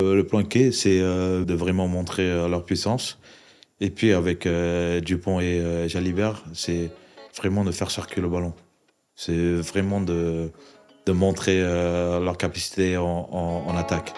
Le plan K, c'est de vraiment montrer leur puissance. Et puis avec Dupont et Jalibert, c'est vraiment de faire circuler le ballon. C'est vraiment de montrer leur capacité en attaque.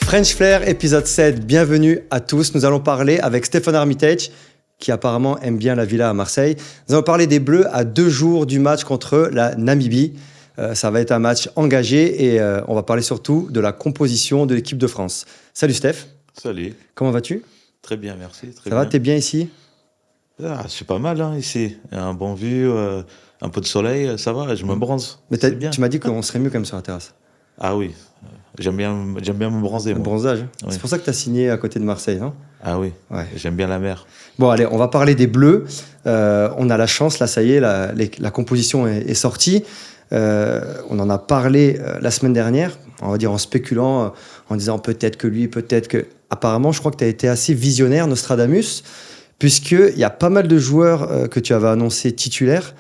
French Flair, épisode 7, bienvenue à tous. Nous allons parler avec Stéphane Armitage, qui apparemment aime bien la villa à Marseille. Nous allons parler des Bleus à 2 jours du match contre la Namibie. Ça va être un match engagé et on va parler surtout de la composition de l'équipe de France. Salut Steph. Salut. Comment vas-tu? Très bien, merci. Ça va, t'es bien ici? C'est pas mal ici. Un bon vue, un peu de soleil, ça va, je me bronze. Mais C'est bien. tu m'as dit qu'on serait mieux quand même sur la terrasse. Ah oui, j'aime bien me bronzer. Le Moi. bronzage. Oui. C'est pour ça que tu as signé à côté de Marseille, non? Ah oui, Ouais. j'aime bien la mer. Bon, allez, on va parler des Bleus. On a la chance, là, ça y est, la composition est sortie. On en a parlé la semaine dernière, on va dire en spéculant, en disant peut-être que lui, peut-être que... Apparemment, je crois que tu as été assez visionnaire, Nostradamus, puisqu'il y a pas mal de joueurs que tu avais annoncés titulaires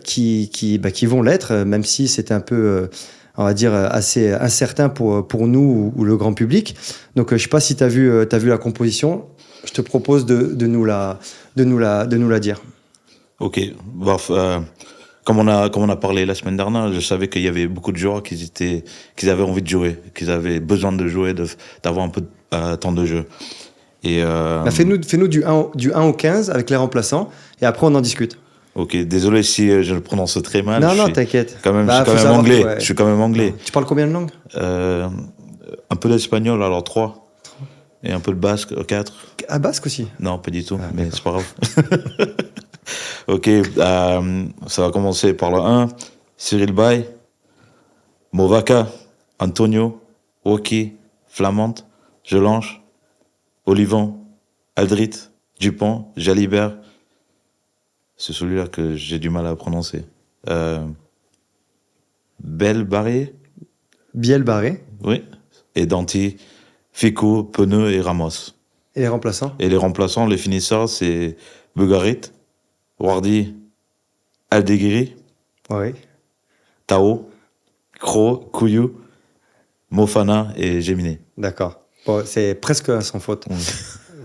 qui vont l'être, même si c'était un peu... on va dire assez incertain pour nous ou le grand public. Donc, je ne sais pas si tu as vu la composition. Je te propose de nous la dire. Ok, bref, comme on a parlé la semaine dernière, je savais qu'il y avait beaucoup de joueurs qui avaient envie de jouer, qu'ils avaient besoin de jouer, d'avoir un peu de temps de jeu. Et Fais-nous du 1 au 15 avec les remplaçants et après on en discute. Ok, désolé si je le prononce très mal. Non, t'inquiète. Je suis quand même anglais. Ouais. Je suis quand même anglais. Tu parles combien de langues? Un peu d'espagnol, alors 3. Et un peu de basque, 4. Ah, basque aussi? Non, pas du tout, Ah, mais d'accord. c'est pas grave. Ok, ça va commencer par le 1. Cyril Bay, Movaca, Antonio, Woki, Flamande, Jelange, Olivon, Aldrit, Dupont, Jalibert. C'est celui-là que j'ai du mal à prononcer. Belbarré. Biel Barré. Oui. Et Danti, Fico, Peneux et Ramos. Et les remplaçants? Et les remplaçants, les finisseurs, c'est Bugarit, Wardi, Aldeguiri, Oui. Tao, Kro, Kouyou, Mofana et Géminé. D'accord. Bon, c'est presque sans faute. Oui.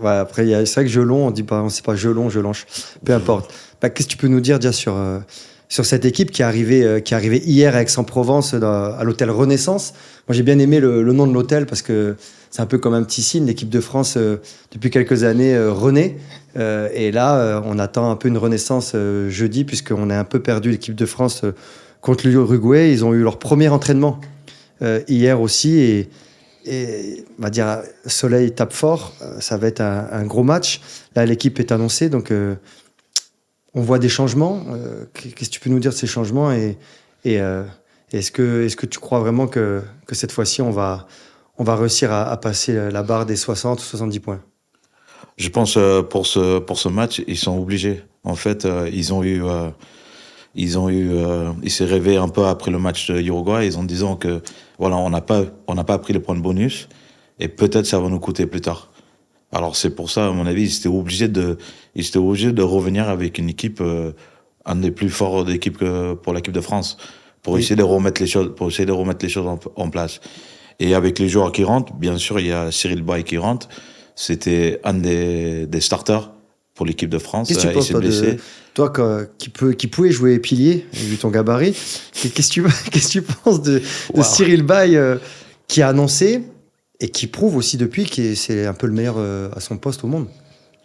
Ouais, après, c'est vrai que Jelon, on sait pas Jelon, Jelanche. Peu importe. Qu'est-ce que tu peux nous dire déjà sur cette équipe qui est arrivée hier à Aix-en-Provence à l'hôtel Renaissance? Moi, j'ai bien aimé le nom de l'hôtel parce que c'est un peu comme un petit signe. L'équipe de France, depuis quelques années, renaît. Et là, on attend un peu une renaissance jeudi puisqu'on a un peu perdu l'équipe de France contre l'Uruguay. Ils ont eu leur premier entraînement hier aussi et on va dire, Soleil tape fort, ça va être un gros match. Là, l'équipe est annoncée, donc on voit des changements. Qu'est-ce que tu peux nous dire de ces changements et est-ce que tu crois vraiment que cette fois-ci, on va réussir à passer la barre des 60 ou 70 points? Je pense pour ce match, ils sont obligés. En fait, ils s'est réveillé un peu après le match de Uruguay, en disant que voilà, on n'a pas pris les points de bonus et peut-être ça va nous coûter plus tard. Alors c'est pour ça, à mon avis, ils étaient obligés de revenir avec une équipe, un des plus forts d'équipes pour l'équipe de France, pour essayer de remettre les choses en place. Et avec les joueurs qui rentrent, bien sûr, il y a Cyril Bay qui rentre. C'était un des starters pour l'équipe de France. Qu'est-ce que tu Il penses, s'est toi, blessé. toi qui pouvait jouer pilier, vu ton gabarit, qu'est-ce que tu penses de Wow. Cyril Bay qui a annoncé et qui prouve aussi depuis que c'est un peu le meilleur à son poste au monde?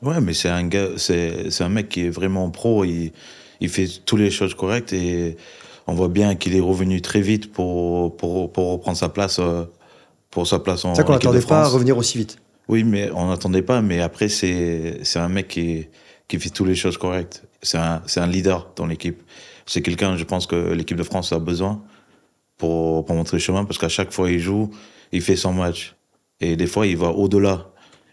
Ouais, mais c'est un gars, c'est un mec qui est vraiment pro. Il fait toutes les choses correctes et on voit bien qu'il est revenu très vite pour reprendre sa place, en C'est ça qu'on équipe de n'attendait pas à France. revenir aussi vite. Oui, mais on n'attendait pas. Mais après, c'est un mec qui fait toutes les choses correctes. C'est un leader dans l'équipe. C'est quelqu'un, je pense, que l'équipe de France a besoin pour montrer le chemin, parce qu'à chaque fois il joue, il fait son match. Et des fois, il va au-delà.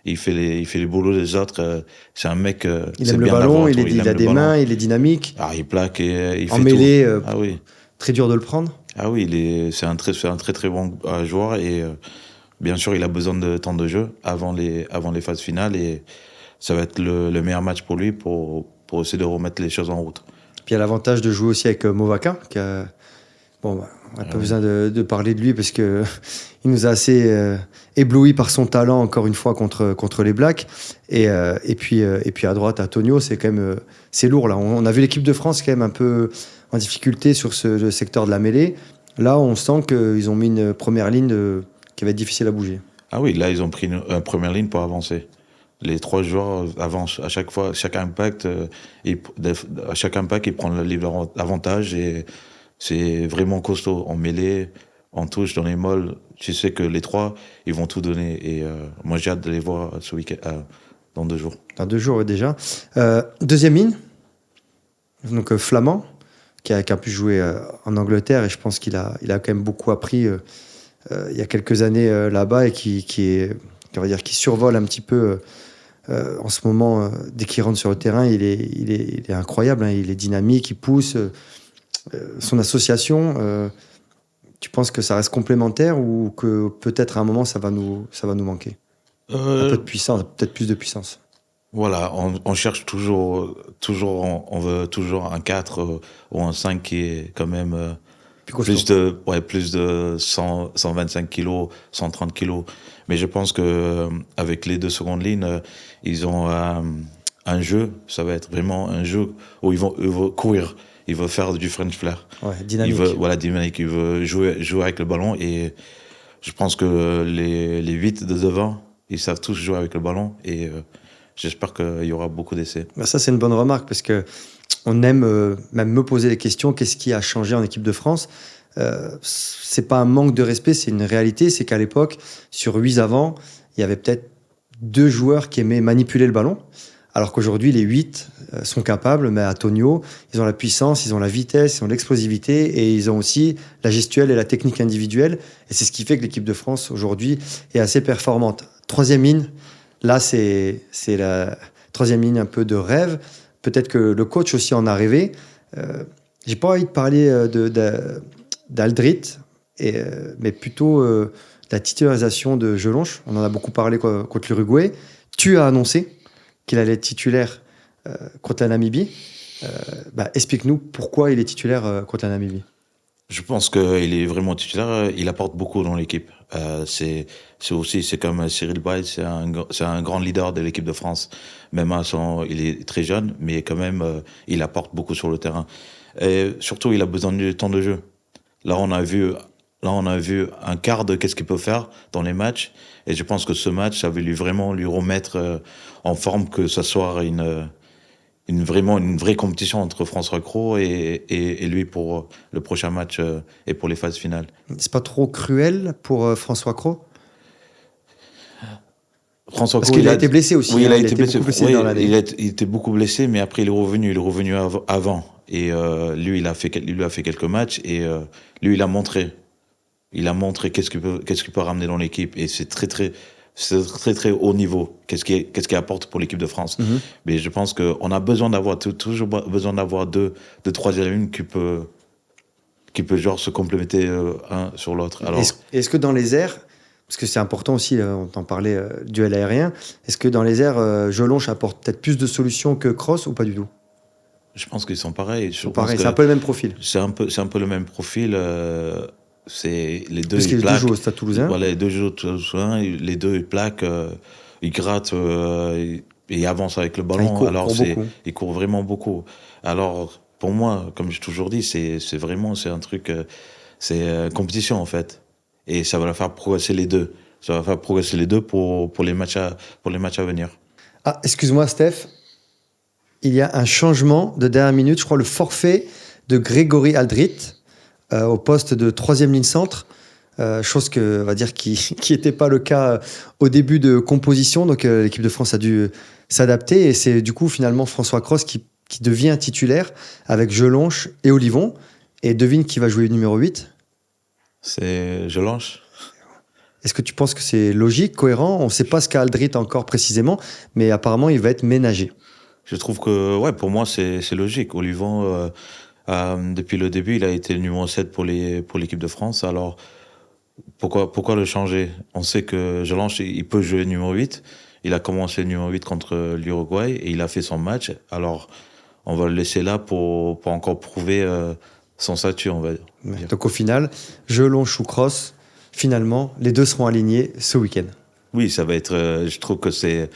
Il fait les boulots des autres. C'est un mec. Il c'est aime le bien ballon, d'avoir, il il a aime des le mains, ballon. il est dynamique. Ah, il plaque et il En fait mêlée, tout. Ah oui. très dur de le prendre. Ah oui, c'est un très très bon joueur et Bien sûr, il a besoin de temps de jeu avant les phases finales et ça va être le meilleur match pour lui pour essayer de remettre les choses en route. Puis il y a l'avantage de jouer aussi avec Movaka, qui a... Bon, bah, on n'a pas besoin de parler de lui parce que il nous a assez ébloui par son talent, encore une fois, contre les Blacks. Et puis à droite, à Tonio, c'est quand même c'est lourd. Là. On a vu l'équipe de France quand même un peu en difficulté sur le secteur de la mêlée. Là, on sent qu'ils ont mis une première ligne qui va être difficile à bouger. Ah oui, là, ils ont pris une première ligne pour avancer. Les 3 joueurs avancent à chaque fois, à chaque impact, ils prennent l'avantage et c'est vraiment costaud. En mêlée, en touche, dans les molles, tu sais que les 3, ils vont tout donner. Et moi, j'ai hâte de les voir ce week-end, dans 2 jours. Dans 2 jours déjà. Deuxième ligne, donc Flamand, qui a pu jouer en Angleterre et je pense qu'il a quand même beaucoup appris il y a quelques années là-bas et qui survole un petit peu en ce moment. Dès qu'il rentre sur le terrain, il est incroyable, hein, il est dynamique, il pousse. Son association, tu penses que ça reste complémentaire ou que peut-être à un moment ça va nous manquer? Un peu de puissance, peut-être plus de puissance. Voilà, on cherche toujours, on veut toujours un 4 ou un 5 qui est quand même plus de 125 kilos, 130 kilos. Mais je pense que avec les 2 secondes lignes, ils ont un jeu, ça va être vraiment un jeu où ils vont courir, ils veulent faire du French flair. Ouais, dynamique. Dynamique, ils veulent jouer avec le ballon et je pense que les 8 de devant, ils savent tous jouer avec le ballon et j'espère qu'il y aura beaucoup d'essais. Bah ça, c'est une bonne remarque parce que on aime même me poser les questions. Qu'est-ce qui a changé en équipe de France? C'est pas un manque de respect, c'est une réalité. C'est qu'à l'époque, sur 8 avant, il y avait peut-être 2 joueurs qui aimaient manipuler le ballon. Alors qu'aujourd'hui, les 8 sont capables, mais à Tonio, ils ont la puissance, ils ont la vitesse, ils ont l'explosivité et ils ont aussi la gestuelle et la technique individuelle. Et c'est ce qui fait que l'équipe de France, aujourd'hui, est assez performante. Troisième ligne, là, c'est la troisième ligne un peu de rêve. Peut-être que le coach aussi en a rêvé. J'ai pas envie de parler d'Aldrit, mais plutôt de la titularisation de Jelonche. On en a beaucoup parlé contre l'Uruguay. Tu as annoncé qu'il allait être titulaire contre la Namibie. Explique-nous pourquoi il est titulaire contre la Namibie. Je pense qu'il est vraiment titulaire. Il apporte beaucoup dans l'équipe. C'est comme Cyril Bay, c'est un grand leader de l'équipe de France. Même il est très jeune, mais quand même, il apporte beaucoup sur le terrain. Et surtout, il a besoin du temps de jeu. Là, on a vu un quart de qu'est-ce qu'il peut faire dans les matchs. Et je pense que ce match, ça veut vraiment lui remettre en forme, que ce soit vraiment une vraie compétition entre François Cros et lui pour le prochain match et pour les phases finales. C'est pas trop cruel pour François Cros? Parce qu'il a été blessé aussi. Oui, hein, il a été blessé. Dans l'année. Il était beaucoup blessé, mais après il est revenu avant. Et lui, il a fait quelques matchs et lui, il a montré qu'est-ce qu'il peut ramener dans l'équipe. Et c'est très haut niveau. Qu'est-ce qu'il apporte pour l'équipe de France. Mm-hmm. Mais je pense qu'on a toujours besoin d'avoir deux troisième lignes qui peut genre se complémenter un sur l'autre. Alors, est-ce que dans les airs, parce que c'est important aussi, on t'en parlait, duel aérien, est-ce que dans les airs, Jelonche apporte peut-être plus de solutions que Cross ou pas du tout? Je pense qu'ils sont pareils. C'est un peu le même profil. C'est un peu le même profil. C'est les deux. Parce qu'ils jouent au Stade Toulousain. Voilà, les deux jouent au Stade Toulousain. Les deux ils plaquent, ils grattent, et ils avancent avec le ballon. Ils courent vraiment beaucoup. Alors pour moi, comme j'ai toujours dit, c'est un truc, c'est compétition en fait. Et ça va faire progresser les deux. Ça va faire progresser les deux pour les matchs à venir. Ah, excuse-moi, Steph. Il y a un changement de dernière minute. Je crois le forfait de Grégory Aldrit au poste de troisième ligne centre. Chose que, on va dire, qui n'était pas le cas au début de composition. Donc l'équipe de France a dû s'adapter. Et c'est du coup finalement François Cros qui devient titulaire avec Jelonche et Olivon. Et devine qui va jouer numéro 8 ? C'est Jelonche. Est-ce que tu penses que c'est logique, cohérent ? On ne sait pas ce qu'a Aldrit encore précisément, mais apparemment il va être ménagé. Je trouve que, ouais, pour moi, c'est logique. Olivon, depuis le début, il a été le numéro 7 pour l'équipe de France. Alors, Pourquoi le changer? On sait que Jelonch, il peut jouer numéro 8. Il a commencé numéro 8 contre l'Uruguay et il a fait son match. Alors, on va le laisser là pour encore prouver son statut, on va dire. Donc au final, Jelonch, Choucros, finalement, les deux seront alignés ce week-end. Oui, ça va être. Je trouve que c'est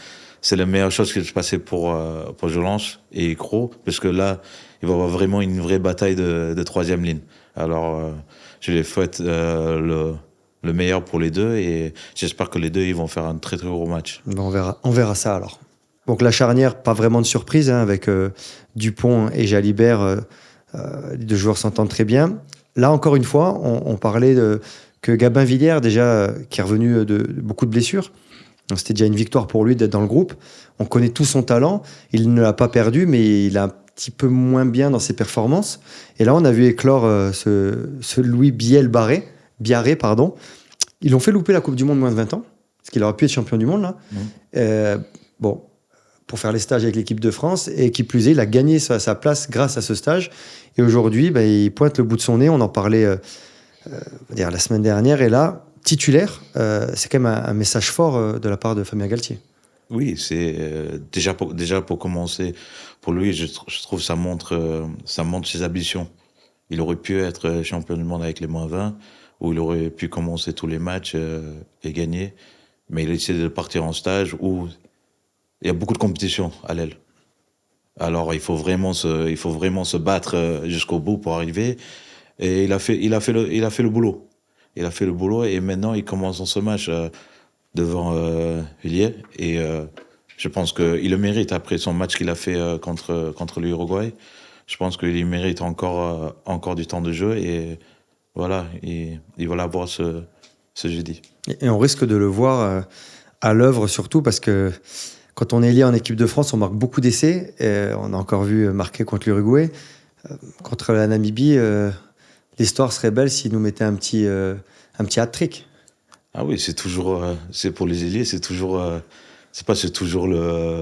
la meilleure chose qui se passer pour Jelonch et Cros, parce que là, il va y avoir vraiment une vraie bataille de troisième ligne. Alors, je les souhaite le meilleur pour les deux et j'espère que les deux ils vont faire un très très gros match. Ben, on verra ça alors. Donc la charnière, pas vraiment de surprise, hein, avec Dupont et Jalibert, les deux joueurs s'entendent très bien. Là, encore une fois, on parlait que Gabin Villiers, déjà, qui est revenu de beaucoup de blessures, donc c'était déjà une victoire pour lui d'être dans le groupe. On connaît tout son talent, il ne l'a pas perdu, mais il a un petit peu moins bien dans ses performances. Et là, on a vu éclore ce Louis Biarré, pardon. Ils l'ont fait louper la Coupe du Monde moins de 20 ans, parce qu'il aurait pu être champion du monde, là. Bon, pour faire les stages avec l'équipe de France, et qui plus est, il a gagné sa place grâce à ce stage. Et aujourd'hui, il pointe le bout de son nez, on en parlait la semaine dernière, et là, titulaire, c'est quand même un message fort de la part de Fabien Galtier. Oui, c'est déjà pour commencer, pour lui, je trouve ça montre ses ambitions. Il aurait pu être champion du monde avec les moins 20, ou il aurait pu commencer tous les matchs et gagner, mais il a décidé de partir en stage où il y a beaucoup de compétition à l'aile. Alors il faut vraiment se battre jusqu'au bout pour arriver. Et il a fait le boulot. Il a fait le boulot et maintenant il commence dans ce match devant Villiers. Et je pense qu'il le mérite après son match qu'il a fait contre l'Uruguay. Je pense qu'il mérite encore du temps de jeu et voilà, il va l'avoir ce jeudi. Et on risque de le voir à l'œuvre surtout parce que quand on est lié en équipe de France, on marque beaucoup d'essais. On a encore vu marquer contre l'Uruguay. Contre la Namibie, l'histoire serait belle s'il nous mettait un petit hat-trick. Ah oui, c'est toujours, c'est pour les ailiers, c'est toujours le.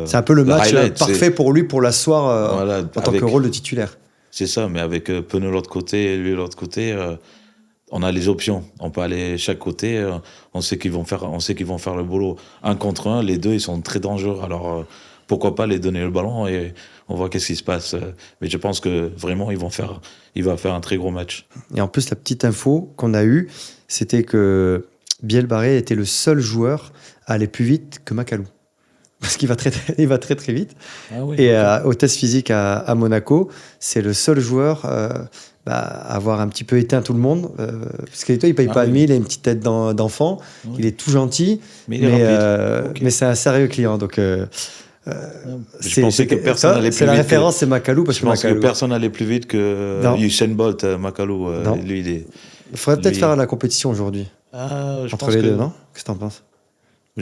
C'est un peu le match highlight, parfait pour lui pour l'asseoir voilà, en tant que rôle de titulaire. C'est ça, mais avec Penaud de l'autre côté et lui de l'autre côté, on a les options. On peut aller chaque côté. On sait qu'ils vont faire le boulot. 1 contre 1, les deux, ils sont très dangereux. Alors pourquoi pas les donner le ballon et on voit qu'est-ce qui se passe. Mais je pense que vraiment, il va faire un très gros match. Et en plus, la petite info qu'on a eue, c'était que Biel Barré était le seul joueur à aller plus vite que Macalou. Parce qu'il va il va très très vite. Ah oui, et au test physique à Monaco, c'est le seul joueur à avoir un petit peu éteint tout le monde. Parce que toi, il paye pas admis, il a une petite tête d'enfant, il est tout gentil, mais c'est un sérieux client. Donc, je pensais que personne n'allait plus vite. C'est la référence, c'est Macalou. Je pense que personne n'allait plus vite que Usain Bolt, Macalou. Lui, il faudrait peut-être faire la compétition aujourd'hui. Entre les deux, non? Qu'est-ce que t'en penses?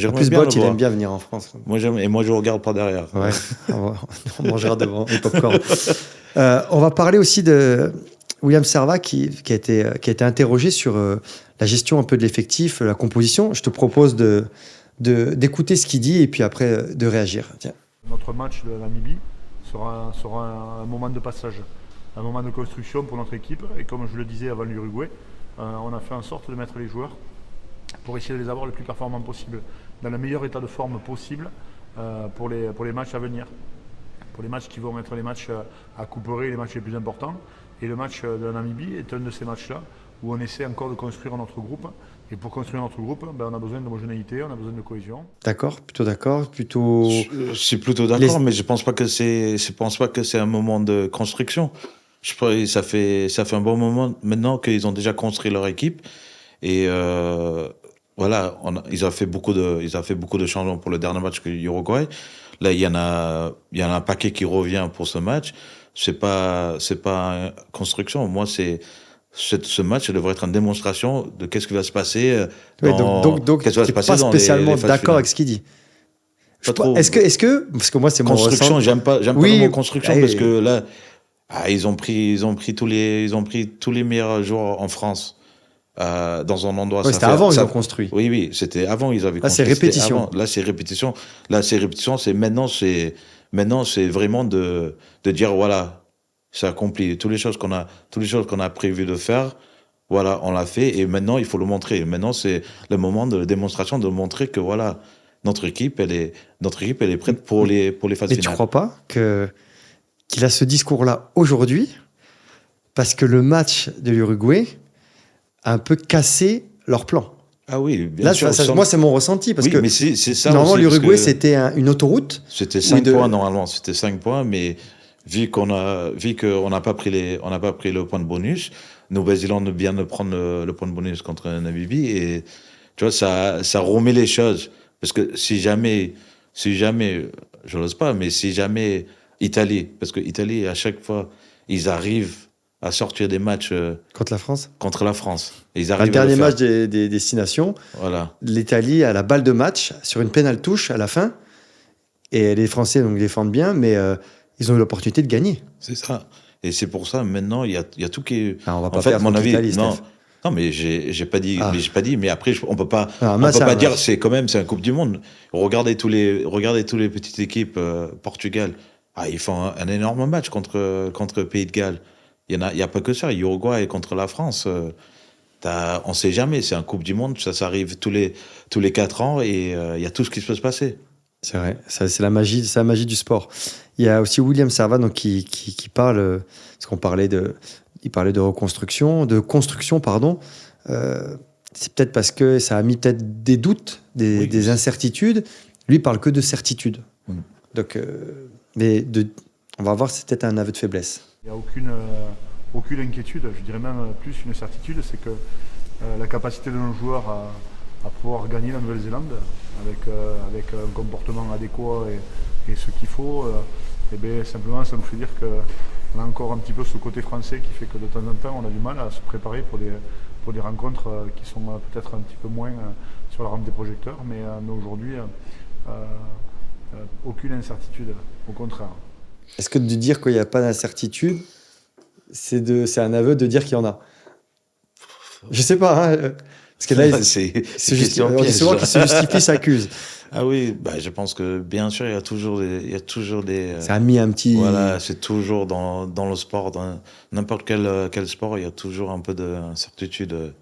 En plus, Bolt, il aime bien venir en France. Moi, je regarde pas derrière. Ouais, on mangera devant les popcorn. On va parler aussi de William Servat qui a été interrogé sur la gestion un peu de l'effectif, la composition. Je te propose d'écouter ce qu'il dit et puis après de réagir. Tiens. Notre match de la Namibie sera un moment de passage, un moment de construction pour notre équipe. Et comme je le disais avant l'Uruguay, on a fait en sorte de mettre les joueurs pour essayer de les avoir le plus performants possible, dans le meilleur état de forme possible pour les matchs à venir. Pour les matchs qui vont être les matchs à Couperet, les matchs les plus importants. Et le match de la Namibie est un de ces matchs-là où on essaie encore de construire notre groupe. Et pour construire notre groupe, on a besoin d'homogénéité, on a besoin de cohésion. D'accord, plutôt d'accord, plutôt. Je suis plutôt d'accord, mais je pense pas que c'est un moment de construction. Ça fait un bon moment maintenant qu'ils ont déjà construit leur équipe et voilà, ils ont fait beaucoup de changements pour le dernier match que l'Uruguay. Là, il y en a un paquet qui revient pour ce match. C'est pas une construction. Moi, ce match devrait être une démonstration de qu'est-ce qui va se passer. Donc tu n'es pas spécialement d'accord avec ce qu'il dit. Est-ce que parce que moi c'est mon construction, j'aime pas le mot construction parce que là ils ont pris tous les meilleurs joueurs en France. Dans un endroit. C'était avant ils ont construit. Oui, c'était avant ils avaient construit. Là c'est répétition. Là c'est répétition. C'est maintenant c'est vraiment de dire voilà, c'est accompli. Toutes les choses qu'on a prévu de faire, Voilà, on l'a fait et maintenant il faut le montrer. Maintenant c'est le moment de démonstration de montrer que voilà, notre équipe elle est prête pour les phases Mais tu finales. crois pas qu'il a ce discours-là aujourd'hui parce que le match de l'Uruguay a un peu cassé leur plan. Ah oui, bien Là, sûr. moi, c'est mon ressenti parce Oui, que mais c'est ça normalement, aussi, parce l'Uruguay, que c'était une autoroute. c'était Oui, 5 points normalement, c'était 5 points, mais vu qu'on n'a pas pris le point de bonus, Nouvelle-Zélande vient de prendre le point de bonus contre Namibie et tu vois ça remet les choses parce que si jamais je n'ose pas, mais si jamais Italie, parce que Italie à chaque fois ils arrivent à sortir des matchs Contre la France. contre la France, ils Le arrivent à le dernier faire. match des destinations, Voilà. l'Italie a la balle de match sur une pénale touche à la fin. Et les Français donc défendent bien, mais ils ont eu l'opportunité de gagner. C'est ça. Et c'est pour ça, maintenant, il y a tout qui est. Ah, on va En pas fait, perdre mon contre avis, l'Italie, non. Steph. Non, mais j'ai pas dit, Ah. mais après, on peut pas, Ah, un on match, peut c'est pas un dire, match. c'est un Coupe du Monde. Regardez tous les petites équipes, Portugal. Ah, ils font un énorme match contre Pays de Galles. Il y a pas que ça. Uruguay contre la France. On sait jamais. C'est un Coupe du Monde. Ça arrive tous les 4 ans et il y a tout ce qui peut se passer. C'est vrai, c'est la magie du sport. Il y a aussi William Servat donc, qui parle, parce qu'on parlait il parlait de construction, pardon. C'est peut-être parce que ça a mis peut-être des doutes, Oui. des incertitudes. Lui, il parle que de certitude. Mm. Donc, on va voir, c'est peut-être un aveu de faiblesse. Il n'y a aucune inquiétude, je dirais même plus une certitude, c'est que la capacité de nos joueurs à pouvoir gagner la Nouvelle-Zélande avec un comportement adéquat et ce qu'il faut, et bien, simplement ça nous fait dire qu'on a encore un petit peu ce côté français qui fait que de temps en temps on a du mal à se préparer pour des rencontres qui sont peut-être un petit peu moins sur la rampe des projecteurs, mais aujourd'hui aucune incertitude, au contraire. Est-ce que de dire qu'il n'y a pas d'incertitude, c'est un aveu de dire qu'il y en a? Je sais pas, hein, parce que là, c'est on dit souvent qu'il se justifie, s'accuse. Ah oui, bah, je pense que bien sûr, il y a toujours des. Ça a mis un petit. Voilà, c'est toujours dans le sport, dans n'importe quel sport, il y a toujours un peu d'incertitude.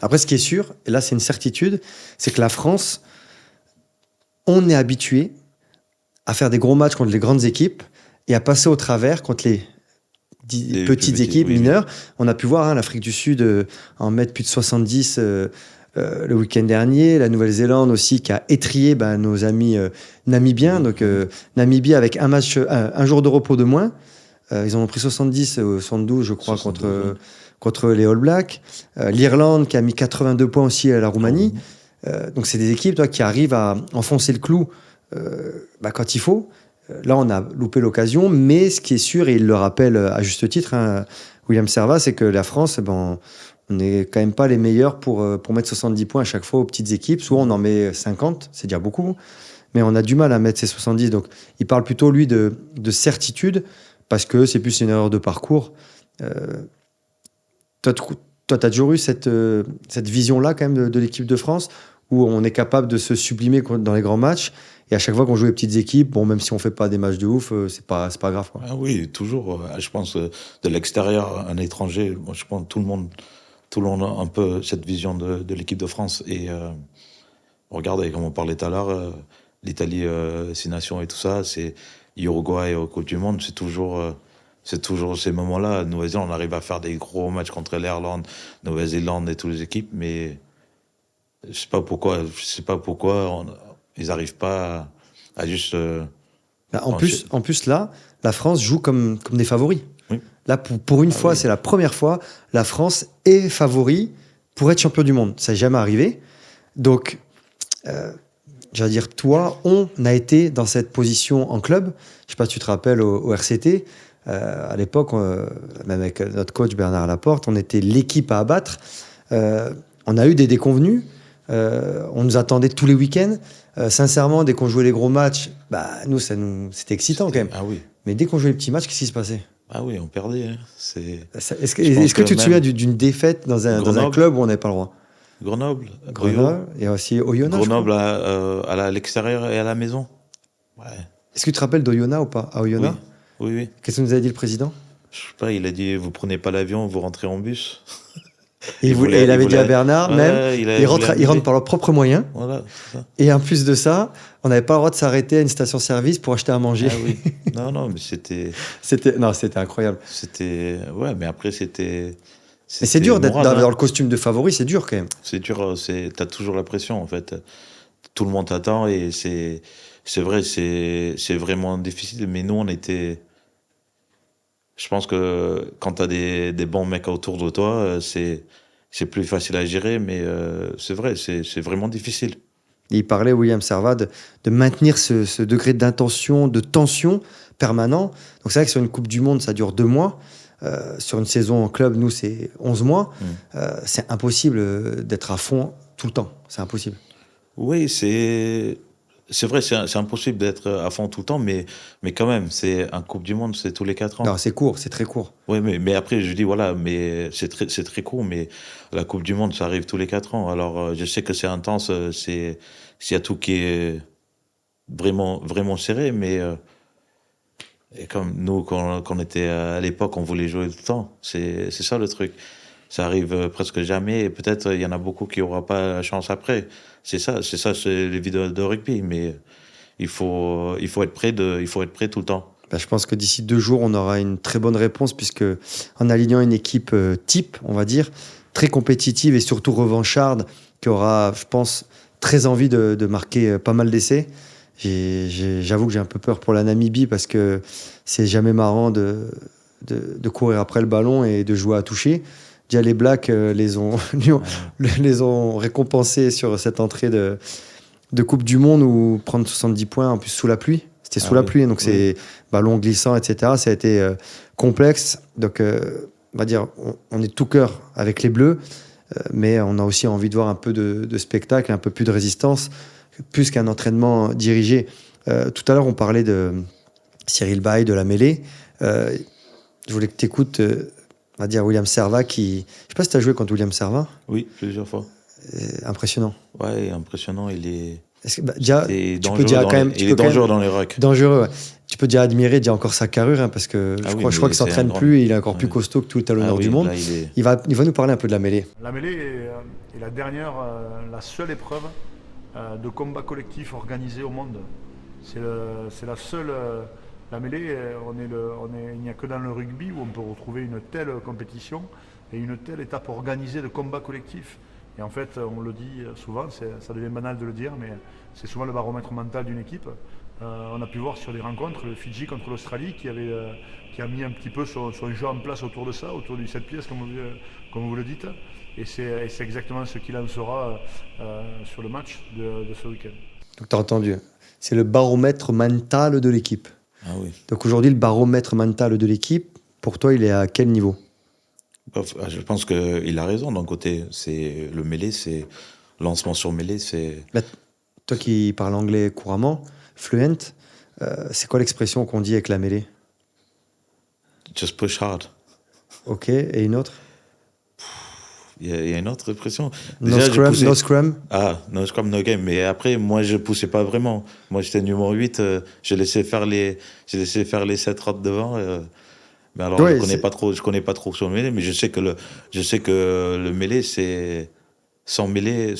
Après, ce qui est sûr, et là c'est une certitude, c'est que la France, on est habitué à faire des gros matchs contre les grandes équipes et à passer au travers contre les petites équipes oui, mineures. On a pu voir hein, l'Afrique du Sud en mettre plus de 70 le week-end dernier, la Nouvelle-Zélande aussi qui a étrié nos amis namibiens. Donc Namibie avec un jour de repos de moins. Ils en ont pris 70, 72 je crois 72, contre les All Blacks. L'Irlande qui a mis 82 points aussi à la Roumanie. Donc c'est des équipes qui arrivent à enfoncer le clou quand il faut. Là, on a loupé l'occasion, mais ce qui est sûr, et il le rappelle à juste titre, hein, William Servat, c'est que la France, on n'est quand même pas les meilleurs pour mettre 70 points à chaque fois aux petites équipes. Soit on en met 50, c'est déjà beaucoup, mais on a du mal à mettre ces 70. Donc, il parle plutôt, lui, de certitude, parce que c'est plus une erreur de parcours. Toi, tu as toujours eu cette vision-là, quand même, de l'équipe de France, où on est capable de se sublimer dans les grands matchs. Et à chaque fois qu'on joue les petites équipes, même si on fait pas des matchs de ouf, c'est pas grave, quoi. Ah oui, toujours. Je pense de l'extérieur, un étranger. Moi, je pense tout le monde a un peu cette vision de l'équipe de France. Et regardez, comme on parlait tout à l'heure, l'Italie, 6 nations et tout ça, c'est Uruguay au Coupe du Monde, c'est toujours ces moments-là. Nouvelle-Zélande, on arrive à faire des gros matchs contre l'Irlande, Nouvelle-Zélande et toutes les équipes, mais je sais pas pourquoi ils n'arrivent pas à juste. En plus, là, la France joue comme des favoris. Oui. Là, pour une fois, oui. c'est la première fois, la France est favori pour être champion du monde. Ça n'est jamais arrivé. Donc, j'allais dire, toi, on a été dans cette position en club. Je ne sais pas si tu te rappelles au RCT. À l'époque, même avec notre coach Bernard Laporte, on était l'équipe à abattre. On a eu des déconvenus. On nous attendait tous les week-ends. Sincèrement, dès qu'on jouait les gros matchs, c'était excitant quand même. Ah oui. Mais dès qu'on jouait les petits matchs, qu'est-ce qui se passait? Ah oui, on perdait. Hein. Est-ce que tu te souviens d'une défaite dans un club où on n'avait pas le droit? Grenoble Et aussi Oyonnax. Grenoble à l'extérieur et à la maison. Ouais. Est-ce que tu te rappelles d'Oyonnax ou pas? À Oyonnax? Oui. Qu'est-ce que nous a dit le président? Je sais pas, il a dit vous prenez pas l'avion, vous rentrez en bus. Et il avait dit à Bernard, même, ils rentrent par leurs propres moyens. Voilà, c'est ça. Et en plus de ça, on n'avait pas le droit de s'arrêter à une station-service pour acheter à manger. Ah oui. Non, mais c'était C'était incroyable. Ouais, mais après, Mais c'est dur d'être moral, dans le costume de favori, c'est dur quand même. C'est dur, t'as toujours la pression, en fait. Tout le monde t'attend et c'est vrai, c'est vraiment difficile. Mais nous, je pense que quand t'as des bons mecs autour de toi, c'est plus facile à gérer, mais c'est vrai, c'est vraiment difficile. Et il parlait, William Servat, de maintenir ce degré d'intention, de tension permanent. Donc c'est vrai que sur une Coupe du Monde, ça dure 2 mois. Sur une saison en club, nous, c'est 11 mois. C'est impossible d'être à fond tout le temps. C'est impossible. Oui, c'est vrai, c'est impossible d'être à fond tout le temps, mais quand même, c'est un Coupe du Monde, c'est tous les 4 ans. Non, c'est court, c'est très court. Oui, mais après, je dis, voilà, mais c'est très court, mais la Coupe du Monde, ça arrive tous les 4 ans. Alors, je sais que c'est intense, s'il y a tout qui est vraiment, vraiment serré, mais et comme nous, quand on était à l'époque, on voulait jouer tout le temps. C'est ça le truc. Ça arrive presque jamais, et peut-être il y en a beaucoup qui n'auront pas la chance après. C'est les vidéos de rugby, mais il faut être prêt tout le temps. Ben, je pense que d'ici 2 jours, on aura une très bonne réponse, puisque en alignant une équipe type, on va dire, très compétitive et surtout revancharde, qui aura, je pense, très envie de marquer pas mal d'essais. J'avoue que j'ai un peu peur pour la Namibie, parce que c'est jamais marrant de courir après le ballon et de jouer à toucher. Déjà, les Blacks les ont récompensés sur cette entrée de Coupe du Monde, où prendre 70 points, en plus sous la pluie. C'était sous la pluie, donc c'est ballon glissant, etc. Ça a été complexe. Donc, on va dire, on est tout cœur avec les Bleus, mais on a aussi envie de voir un peu de spectacle, un peu plus de résistance, plus qu'un entraînement dirigé. Tout à l'heure, on parlait de Cyril Baille, de la mêlée. Je voulais que tu écoutes... on va dire William Servat qui... Je sais pas si tu as joué contre William Servat. Oui, plusieurs fois. Impressionnant. Ouais, impressionnant. Il est... déjà, tu peux dire quand même... Il est dangereux dans les rocks. Dangereux, ouais. Tu peux déjà admirer déjà encore sa carrure, hein, parce que je crois qu'il ne s'entraîne plus, et il est encore plus costaud que tout le talonneur du monde. Là, il va nous parler un peu de la mêlée. La mêlée est la dernière, la seule épreuve de combat collectif organisée au monde. C'est la seule... La mêlée, il n'y a que dans le rugby où on peut retrouver une telle compétition et une telle étape organisée de combat collectif. Et en fait, on le dit souvent, ça devient banal de le dire, mais c'est souvent le baromètre mental d'une équipe. On a pu voir sur des rencontres le Fidji contre l'Australie qui a mis un petit peu son jeu en place autour de ça, autour du 7 pièces, comme vous le dites. Et c'est exactement ce qu'il en sera sur le match de ce week-end. Donc tu as entendu, c'est le baromètre mental de l'équipe. Ah oui. Donc aujourd'hui, le baromètre mental de l'équipe, pour toi, il est à quel niveau ? Je pense qu'il a raison d'un côté. C'est le mêlée, c'est lancement sur mêlée, c'est... Là, toi qui parles anglais couramment, fluent, c'est quoi l'expression qu'on dit avec la mêlée ? Just push hard. Ok, et une autre ? Il y a une autre expression. No scrum. Ah, no scrum, no game. Mais après, moi, je poussais pas vraiment. Moi, j'étais numéro 8. J'ai laissé faire les 7 rods devant. Mais alors, ouais, je connais pas trop sur le mêlée, mais je sais que le mêlée, c'est sans mêlée,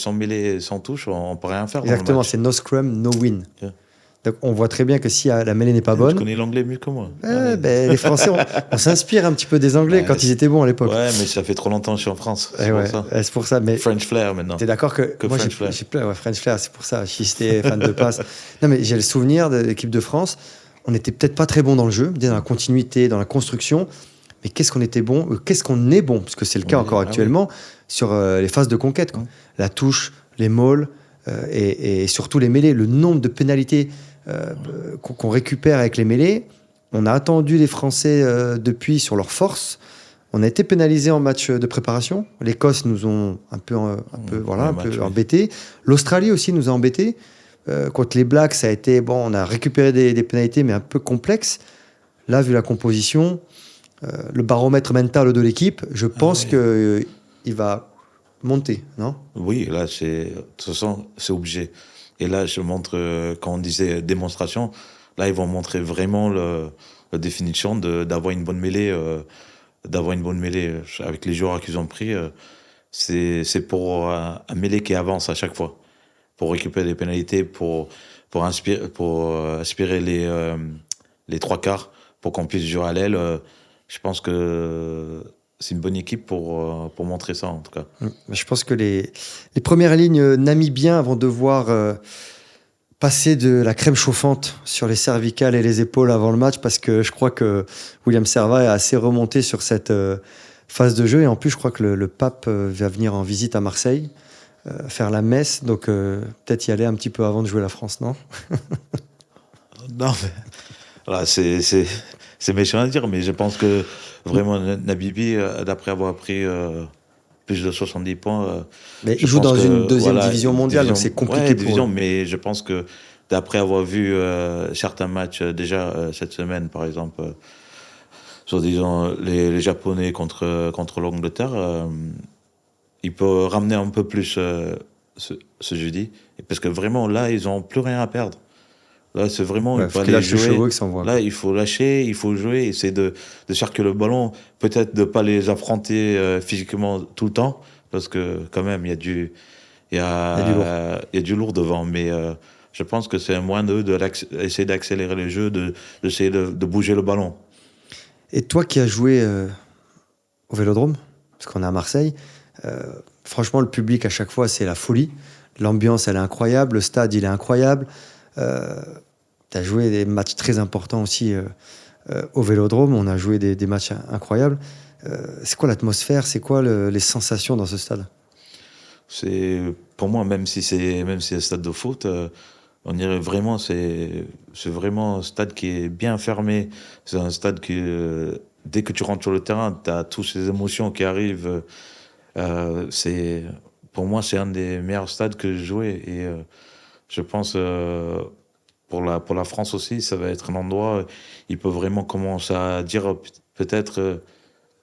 sans touche, on peut rien faire. Exactement, c'est no scrum, no win. Yeah. Donc on voit très bien que si la mêlée n'est pas bonne... Tu connais l'anglais mieux que moi. Les Français, on s'inspire un petit peu des Anglais quand ils étaient bons à l'époque. Ouais, mais ça fait trop longtemps que je suis en France. C'est pour ça. Mais French flair maintenant. T'es d'accord que moi, French flair. French flair, c'est pour ça. J'étais fan de passe. Non, mais j'ai le souvenir de l'équipe de France. On n'était peut-être pas très bon dans le jeu, dans la continuité, dans la construction. Mais qu'est-ce qu'on était bon, qu'est-ce qu'on est bon, parce que c'est le cas encore actuellement, sur les phases de conquête. Quoi. La touche, les mauls et surtout les mêlées. Le nombre de pénalités qu'on récupère avec les mêlées. On a attendu les Français depuis sur leur force. On a été pénalisés en match de préparation. L'Écosse nous ont un peu embêtés. L'Australie aussi nous a embêtés. Contre les Blacks, ça a été... Bon, on a récupéré des pénalités, mais un peu complexes. Là, vu la composition, le baromètre mental de l'équipe, je pense qu'il va monter, non ? Oui, là, de toute façon, c'est obligé. Et là, je montre, quand on disait démonstration, là, ils vont montrer vraiment la définition d'avoir une bonne mêlée avec les joueurs qu'ils ont pris. c'est pour un mêlée qui avance à chaque fois, pour récupérer des pénalités, pour aspirer les trois quarts, pour qu'on puisse jouer à l'aile. Je pense que c'est une bonne équipe pour montrer ça, en tout cas. Je pense que les premières lignes namibiens vont devoir passer de la crème chauffante sur les cervicales et les épaules avant le match, parce que je crois que William Servat est assez remonté sur cette phase de jeu. Et en plus, je crois que le pape va venir en visite à Marseille, faire la messe. Donc peut-être y aller un petit peu avant de jouer la France, non? Non, mais voilà, c'est méchant à dire, mais je pense que vraiment Nabibi, d'après avoir pris plus de 70 points, Mais je il joue pense dans que, une deuxième voilà, division mondiale, donc c'est compliqué ouais, pour division, eux. mais je pense que d'après avoir vu certains matchs déjà cette semaine, par exemple, sur disons les Japonais contre l'Angleterre, il peut ramener un peu plus ce jeudi, parce que vraiment là, ils ont plus rien à perdre. Là, c'est vraiment, Ouais, il faut faut qu'il aller lâche les jouer. chevaux et que ça envoie. Là, il faut lâcher, il faut jouer, essayer de circuler le ballon. Peut-être de pas les affronter physiquement tout le temps, parce que quand même, Il y a du lourd. il y a du lourd devant. Mais je pense que c'est un moyen d'essayer d'accélérer le jeu, d'essayer de bouger le ballon. Et toi qui as joué au Vélodrome, parce qu'on est à Marseille, franchement, le public à chaque fois, c'est la folie. L'ambiance, elle est incroyable. Le stade, il est incroyable. Tu as joué des matchs très importants aussi au Vélodrome. On a joué des matchs incroyables. C'est quoi l'atmosphère? C'est quoi les sensations dans ce stade? Pour moi, même si c'est un stade de foot, on dirait vraiment, c'est vraiment un stade qui est bien fermé. C'est un stade qui, dès que tu rentres sur le terrain, tu as toutes ces émotions qui arrivent. Pour moi, c'est un des meilleurs stades que j'ai joué. Et je pense, pour la France aussi, ça va être un endroit, il peut vraiment commencer à dire peut-être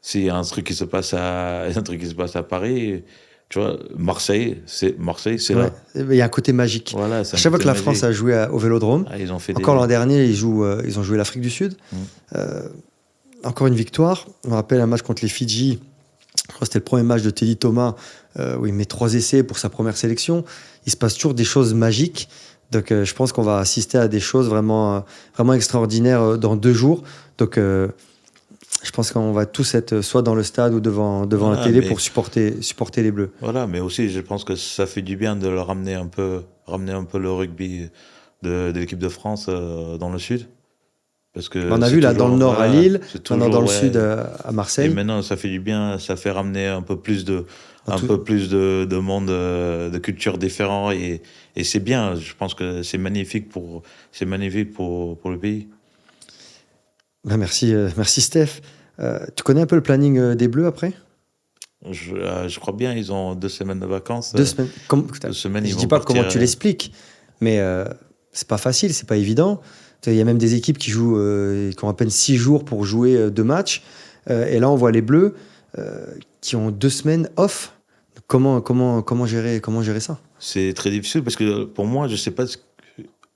s'il y a un truc qui se passe à Paris. Tu vois, Marseille, c'est Ouais. là. Il y a un côté magique. Voilà, À c'est un chaque fois côté que la magique. France a joué au Vélodrome, Ils ont fait encore l'an dernier, ils ont joué l'Afrique du Sud. Encore une victoire. On me rappelle un match contre les Fidji. Je crois que c'était le premier match de Teddy Thomas où il met 3 essais pour sa première sélection. Il se passe toujours des choses magiques. Donc je pense qu'on va assister à des choses vraiment, vraiment extraordinaires dans 2 jours. Donc je pense qu'on va tous être soit dans le stade ou devant la télé pour supporter les Bleus. Voilà, mais aussi je pense que ça fait du bien de leur ramener un peu le rugby de l'équipe de France dans le sud. Parce que On a vu là dans le nord à Lille, maintenant dans le sud à Marseille. Et maintenant ça fait du bien, ça fait ramener un peu plus de monde, de cultures différentes, et c'est bien. Je pense que c'est magnifique pour le pays. Ben merci Steph. Tu connais un peu le planning des Bleus après? Je crois bien, ils ont 2 semaines de vacances. 2 semaines. 2 semaines, Je ils dis vont pas partir, comment tu l'expliques, mais c'est pas facile, c'est pas évident. Il y a même des équipes qui jouent, qui ont à peine 6 jours pour jouer 2 matchs. Et là, on voit les Bleus qui ont 2 semaines off. Comment gérer ça? C'est très difficile parce que pour moi, je sais pas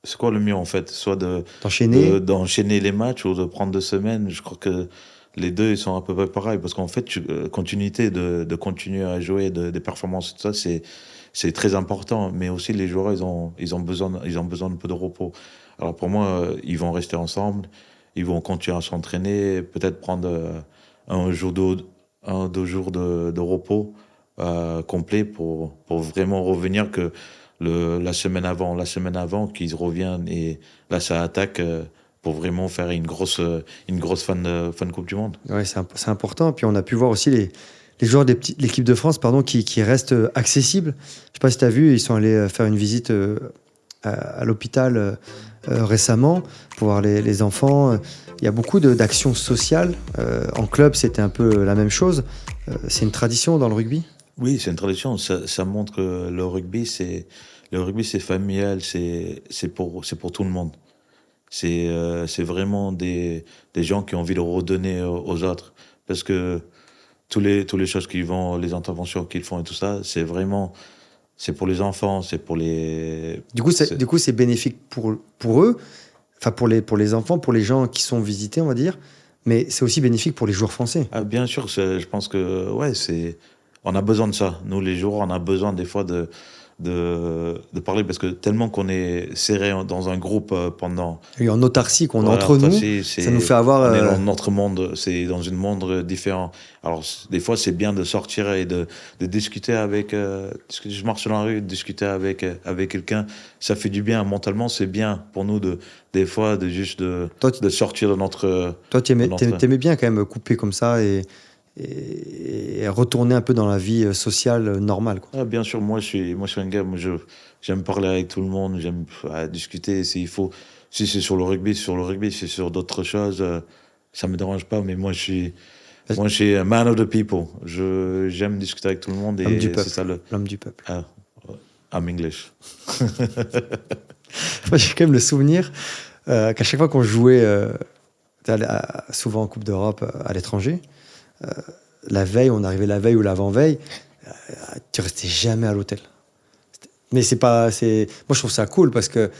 c'est quoi le mieux en fait, soit d'enchaîner les matchs ou de prendre 2 semaines. Je crois que les deux ils sont à peu près pareils, parce qu'en fait, continuité de continuer à jouer, des performances, tout ça, c'est très important. Mais aussi les joueurs, ils ont besoin d'un peu de repos. Alors pour moi, ils vont rester ensemble, ils vont continuer à s'entraîner, peut-être prendre 2 jours de repos complet pour vraiment revenir, que la semaine avant qu'ils reviennent, et là ça attaque pour vraiment faire une grosse fan Coupe du Monde. Ouais, c'est important. Puis on a pu voir aussi les joueurs de l'équipe de France qui restent accessibles. Je sais pas si tu as vu, ils sont allés faire une visite à l'hôpital récemment pour voir les enfants. Il y a beaucoup d'actions sociales. En club, c'était un peu la même chose. C'est une tradition dans le rugby? Oui, c'est une tradition. Ça montre que le rugby, c'est familial, c'est pour tout le monde. C'est vraiment des gens qui ont envie de redonner aux autres. Parce que toutes les choses qu'ils font, les interventions qu'ils font et tout ça, c'est pour les enfants, c'est pour les... Du coup, c'est bénéfique pour eux, enfin pour les enfants, pour les gens qui sont visités, on va dire, mais c'est aussi bénéfique pour les joueurs français. Ah, bien sûr, je pense que ouais, on a besoin de ça. Nous, les joueurs, on a besoin des fois de parler parce que tellement qu'on est serré dans un groupe pendant. Et en autarcie, qu'on est Voilà, entre nous, autarcie, ça nous fait avoir. On est dans notre monde, c'est dans un monde différent. Alors, des fois, c'est bien de sortir et de discuter avec. Je marche dans la rue, discuter avec quelqu'un, ça fait du bien. Mentalement, c'est bien pour nous des fois de juste Toi, de sortir de notre. Toi, de notre- t'aimais bien quand même couper comme ça et retourner un peu dans la vie sociale normale, quoi. Ah, bien sûr, moi je suis un gars, j'aime parler avec tout le monde, j'aime discuter s'il faut. Si c'est sur le rugby, c'est sur le rugby, si c'est sur d'autres choses, ça me dérange pas. Mais moi je suis un man of the people. J'aime discuter avec tout le monde L'homme du et peuple. c'est ça le. L'homme du peuple. Ah, I'm English. Moi, j'ai quand même le souvenir qu'à chaque fois qu'on jouait, souvent en Coupe d'Europe à l'étranger, la veille, on arrivait la veille ou l'avant-veille, tu restais jamais à l'hôtel. Mais c'est pas, moi je trouve ça cool parce que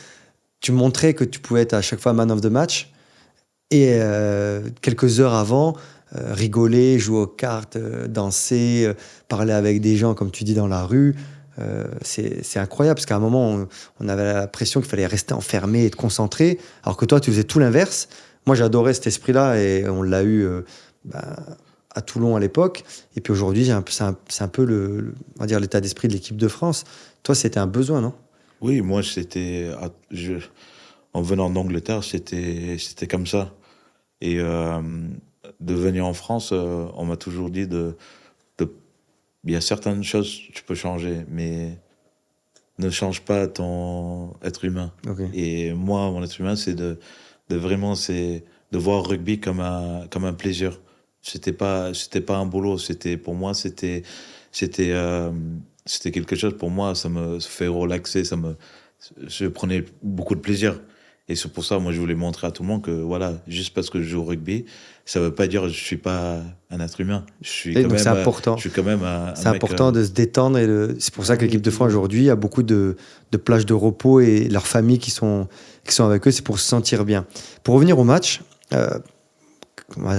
tu montrais que tu pouvais être à chaque fois man of the match et quelques heures avant, rigoler, jouer aux cartes, danser, parler avec des gens comme tu dis dans la rue. C'est incroyable parce qu'à un moment on avait l'impression qu'il fallait rester enfermé et être concentré, alors que toi tu faisais tout l'inverse. Moi j'adorais cet esprit-là et on l'a eu à Toulon à l'époque, et puis aujourd'hui c'est un peu on va dire l'état d'esprit de l'équipe de France. Toi c'était un besoin, non? Oui, moi en venant d'Angleterre, c'était comme ça. Et de venir en France, on m'a toujours dit il y a certaines choses que tu peux changer, mais ne change pas ton être humain. Okay. Et moi, mon être humain, c'est de vraiment, c'est de voir le rugby comme un plaisir. C'était pas un boulot. Pour moi, c'était quelque chose. Pour moi, ça me fait relaxer. Je prenais beaucoup de plaisir. Et c'est pour ça, moi, je voulais montrer à tout le monde que, voilà, juste parce que je joue au rugby, ça veut pas dire que je suis pas un être humain. C'est important. Je suis quand même un c'est mec, important de se détendre c'est pour ça que l'équipe de France aujourd'hui a beaucoup de plages de repos et leurs familles qui sont avec eux, c'est pour se sentir bien. Pour revenir au match,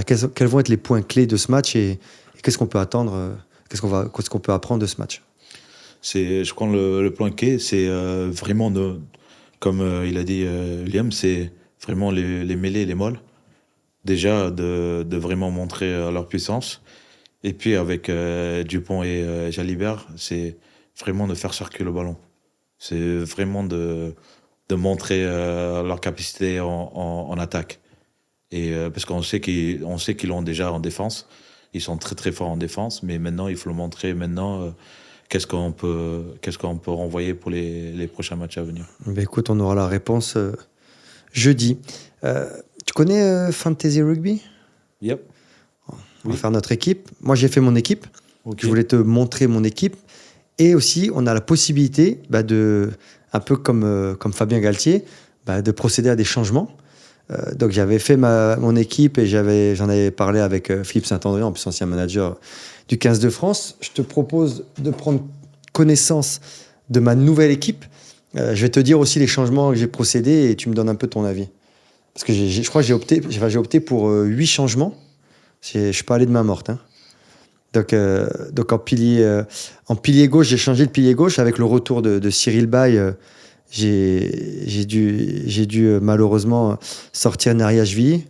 quels vont être les points clés de ce match et qu'est-ce qu'on peut attendre, qu'est-ce qu'on peut apprendre de ce match? Je crois le point clé, c'est vraiment comme il a dit Liam, c'est vraiment les mêlées, les molles. Déjà, de vraiment montrer leur puissance. Et puis avec Dupont et Jalibert, c'est vraiment de faire circuler le ballon. C'est vraiment de montrer leur capacité en attaque. Et parce qu'on sait qu'ils l'ont déjà en défense. Ils sont très très forts en défense, mais maintenant il faut le montrer. Maintenant, qu'est-ce qu'on peut renvoyer pour les prochains matchs à venir. Ben écoute, on aura la réponse jeudi. Tu connais Fantasy Rugby? Yep. On va faire notre équipe. Moi, j'ai fait mon équipe. Okay. Je voulais te montrer mon équipe. Et aussi, on a la possibilité, un peu comme Fabien Galtier, de procéder à des changements. Donc, j'avais fait mon équipe et j'en avais parlé avec Philippe Saint-André, en plus ancien manager du 15 de France. Je te propose de prendre connaissance de ma nouvelle équipe. Je vais te dire aussi les changements que j'ai procédés et tu me donnes un peu ton avis. Parce que je crois que j'ai opté pour 8 changements. Je ne suis pas allé de main morte. Hein. Donc en pilier gauche, j'ai changé le pilier gauche avec le retour de Cyril Bay. J'ai dû malheureusement sortir Nariashvili.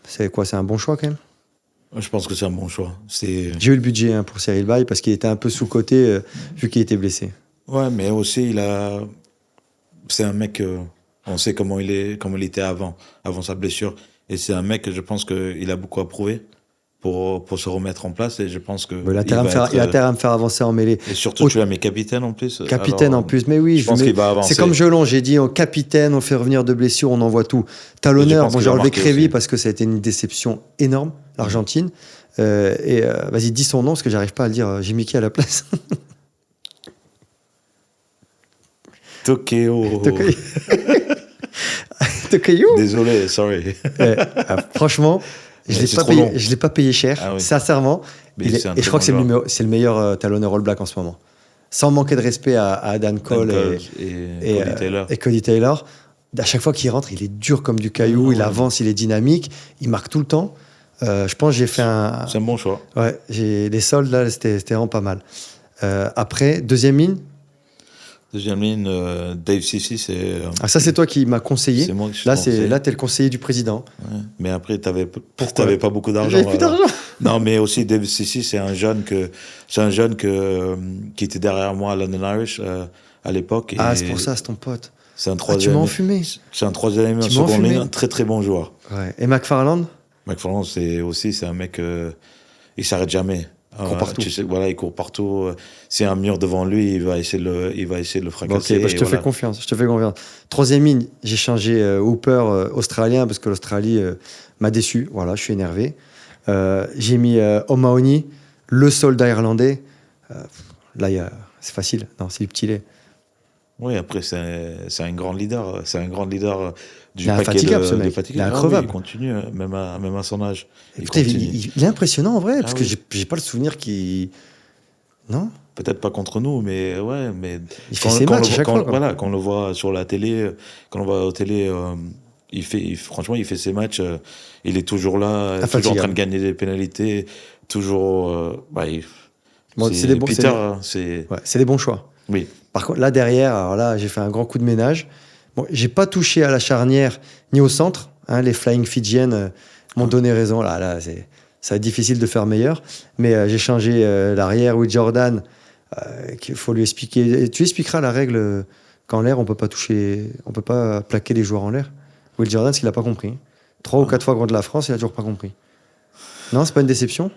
C'est quoi? C'est un bon choix quand même? Je pense que c'est un bon choix. J'ai eu le budget pour Cyril Bay parce qu'il était un peu sous-coté vu qu'il était blessé. Ouais, mais aussi c'est un mec, on sait comment il était avant sa blessure. Et c'est un mec que je pense qu'il a beaucoup à prouver pour se remettre en place. Et je pense que il a intérêt à me faire avancer en mêlée. Et surtout, tu l'as mis capitaine en plus. Capitaine en plus, mais oui. Je pense qu'il va avancer. C'est comme Jelon, j'ai dit capitaine, on fait revenir de blessures, on envoie tout. Talonneur, j'ai enlevé Crévy parce que ça a été une déception énorme, l'Argentine. Vas-y, dis son nom parce que j'arrive pas à le dire. J'ai mis qui à la place? Tokyo. Tokyo. Désolé, sorry. Franchement, je l'ai pas payé cher, sincèrement. Et je crois que c'est le meilleur talonneur All Black en ce moment. Sans manquer de respect à Adam Cole et Cody Taylor. À chaque fois qu'il rentre, il est dur comme du caillou, il avance, il est dynamique, il marque tout le temps. Je pense que j'ai fait un. C'est un bon choix. Ouais, les soldes là, c'était vraiment pas mal. Après, deuxième mine. Deuxième ligne, Dave Sissi, c'est. Ah, ça, c'est toi qui m'as conseillé. C'est moi qui suis Là, conseillé. là, t'es le conseiller du président. Ouais. Mais après, t'avais Pourquoi pas beaucoup d'argent. J'avais plus alors. d'argent. Non, mais aussi Dave Sissi, c'est un jeune qui était derrière moi à London Irish à l'époque. Ah, et c'est pour ça, c'est ton pote. C'est un Ah, tu troisième. m'as enfumé. C'est un troisième, Tu un m'as second enfumé. ligne, un très très bon joueur. Ouais. Et McFarland. McFarland, c'est un mec, il s'arrête jamais. Il court partout. Tu sais, voilà, il court partout. S'il y a un mur devant lui, il va essayer de le Bon, fracasser. ok, bah, je te fais confiance. Je te fais confiance. Troisième ligne, j'ai changé Hooper australien parce que l'Australie m'a déçu. Voilà, je suis énervé. J'ai mis O'Mahony, le soldat irlandais. Là, c'est facile. Non, c'est du petit lait. Oui, après, c'est un grand leader. C'est un grand leader du Il est paquet infatigable, ce de mec. fatigués. Il est Ah oui, increvable. il continue, même à son âge. Écoutez, continue. il est impressionnant en vrai, parce Ah que oui. j'ai pas le souvenir qu'il. Non. Peut-être pas contre nous, mais ouais, mais Il fait ses matchs à chaque fois, quoi. Voilà, quand on le voit sur la télé, quand on le voit au télé, franchement, il fait ses matchs. Il est toujours là, toujours en Infatigable. train de gagner des pénalités, toujours. Bon, c'est des bons- Peter, c'est des- hein, c'est Ouais, c'est des bons choix. oui. Par contre, là derrière, alors là, j'ai fait un grand coup de ménage. Bon, j'ai pas touché à la charnière ni au centre. Hein, les Flying Fijian m'ont donné raison. Là, ça va être difficile de faire meilleur. Mais j'ai changé l'arrière. Will Jordan, qu'il faut lui expliquer. Et tu expliqueras la règle qu'en l'air, on peut pas toucher, on peut pas plaquer les joueurs en l'air. Will Jordan, ce qu'il a pas compris. 3 ou 4 fois contre la France, il a toujours pas compris. Non, c'est pas une déception.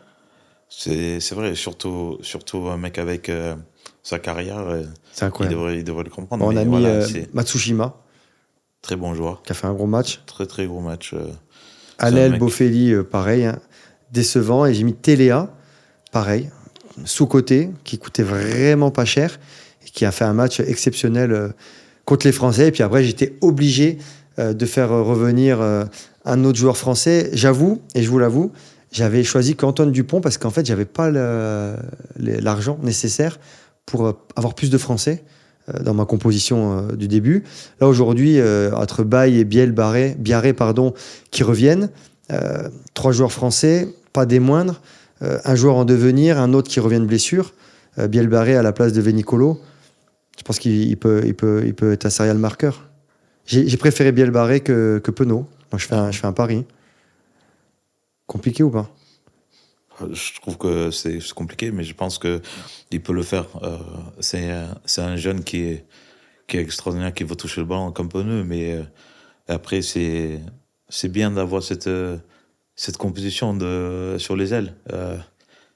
C'est vrai, surtout un mec avec sa carrière, C'est incroyable. il devrait le comprendre. Bon, on mais a mis voilà, c'est Matsushima, très bon joueur, qui a fait un gros match. très très gros match. C'est un Alel, mec- Boffelli, pareil, hein, décevant. Et j'ai mis Téléa, pareil, sous-côté, qui coûtait vraiment pas cher et qui a fait un match exceptionnel contre les Français. Et puis après, j'étais obligé de faire revenir un autre joueur français. J'avoue, et je vous l'avoue, j'avais choisi qu'Antoine Dupont parce qu'en fait, j'avais pas l'argent nécessaire pour avoir plus de Français dans ma composition du début. Là, aujourd'hui, entre Baye et Biarré, qui reviennent, 3 joueurs français, pas des moindres, un joueur en devenir, un autre qui revient de blessure, Biel Barré à la place de Vénicolo. Je pense qu'il peut être un serial marqueur. J'ai préféré Biel Barré que Penaud. Moi, je fais un pari. Compliqué ou pas? Je trouve que c'est compliqué, mais je pense que il peut le faire. C'est un jeune qui est extraordinaire, qui va toucher le ballon comme Penaud, mais après c'est bien d'avoir cette composition sur les ailes.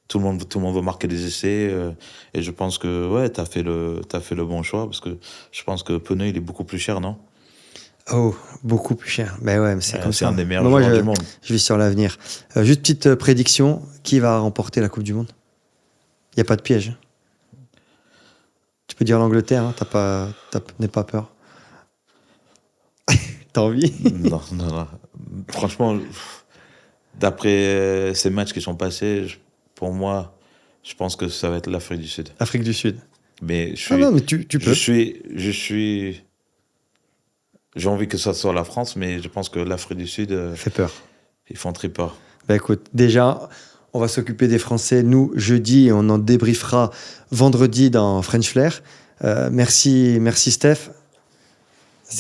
Tout le monde veut marquer des essais, et je pense que ouais, t'as fait le bon choix, parce que je pense que Penaud il est beaucoup plus cher, non? Oh, beaucoup plus cher. Ben ouais, mais c'est comme C'est ça. un des meilleurs Moi, joueurs du monde. je vis sur l'avenir. Juste petite prédiction, qui va remporter la Coupe du Monde? Il n'y a pas de piège. Tu peux dire l'Angleterre, hein, n'aie pas peur. T'as envie? Non. Franchement, d'après ces matchs qui sont passés, pour moi, je pense que ça va être l'Afrique du Sud. Afrique du Sud. Mais Non, mais tu peux. J'ai envie que ça soit la France, mais je pense que l'Afrique du Sud, Fait peur. ils font très peur. Ben écoute, déjà, on va s'occuper des Français, nous, jeudi, et on en débriefera vendredi dans French Flair. Merci Steph.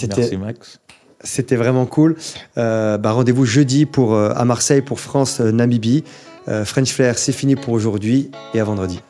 Merci Max. C'était vraiment cool. Rendez-vous jeudi à Marseille pour France-Namibie. French Flair, c'est fini pour aujourd'hui et à vendredi.